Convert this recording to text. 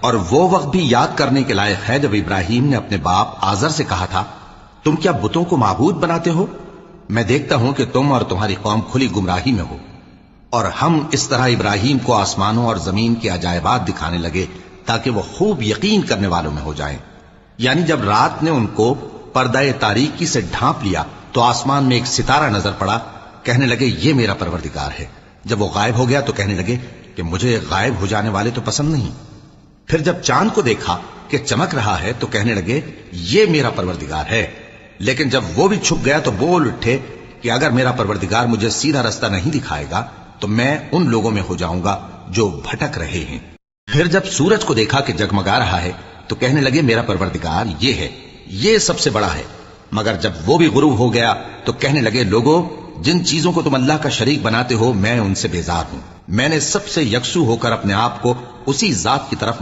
اور وہ وقت بھی یاد کرنے کے لائق ہے جب ابراہیم نے اپنے باپ آزر سے کہا تھا، تم کیا بتوں کو معبود بناتے ہو؟ میں دیکھتا ہوں کہ تم اور تمہاری قوم کھلی گمراہی میں ہو۔ اور ہم اس طرح ابراہیم کو آسمانوں اور زمین کے عجائبات دکھانے لگے تاکہ وہ خوب یقین کرنے والوں میں ہو جائیں۔ یعنی جب رات نے ان کو پردہ تاریکی سے ڈھانپ لیا تو آسمان میں ایک ستارہ نظر پڑا، کہنے لگے یہ میرا پروردگار ہے۔ جب وہ غائب ہو گیا تو کہنے لگے کہ مجھے غائب ہو جانے والے تو پسند نہیں۔ پھر جب چاند کو دیکھا کہ چمک رہا ہے تو کہنے لگے یہ میرا پروردگار ہے۔ لیکن جب وہ بھی چھپ گیا تو بول اٹھے کہ اگر میرا پروردگار مجھے سیدھا رستہ نہیں دکھائے گا تو میں ان لوگوں میں ہو جاؤں گا جو بھٹک رہے ہیں۔ پھر جب سورج کو دیکھا کہ جگمگا رہا ہے تو کہنے لگے میرا پروردگار یہ ہے، یہ سب سے بڑا ہے۔ مگر جب وہ بھی غروب ہو گیا تو کہنے لگے لوگوں، جن چیزوں کو تم اللہ کا شریک بناتے ہو میں ان سے بیزار ہوں۔ میں نے سب سے یکسو ہو کر اپنے آپ کو اسی ذات کی طرف